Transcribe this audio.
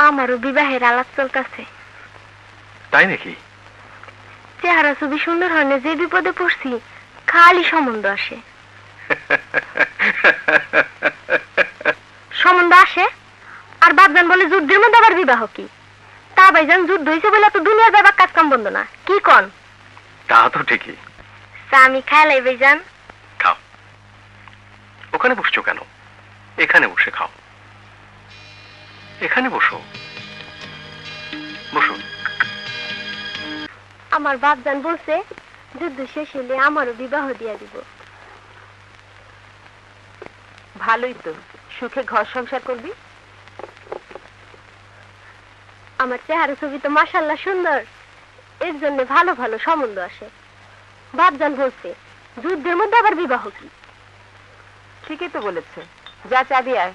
আমারও বিবাহের আলাপ চলতেছে। তাই নাকি? চেহারা ছবি সুন্দর হনে যে বিপদে পড়ছি খালি সম্বন্ধ আসে। সম্বন্ধ আসে আর বাপজান বলে যুদ্ধের মধ্যে আবার বিবাহ কি? তা ভাইজান যুদ্ধ হয়েছে বলে তো দুনিয়া যাবার কাজ কাম বন্ধ না, কি কন? তা তো ঠিকই। চা আমি খাইলাই ভাইজান। খাও। ওখানে বসছো কেন? এখানে বসে খাও। এখানে বসো, বসো। আমার বাপজান বলছে যুদ্ধ শেষ হলে আমারও বিবাহ দিয়া দিব। ভালোই তো, সুখে ঘর সংসার করবি। আমার চেহারা ছবি তো মাশাআল্লাহ সুন্দর, এর জন্য ভালো ভালো সম্বন্ধ আসে। বাপজান বলছে যুদ্ধের মধ্যে আবার বিবাহ কি? ঠিকই তো বলেছে। যা চা দিয়ে আয়।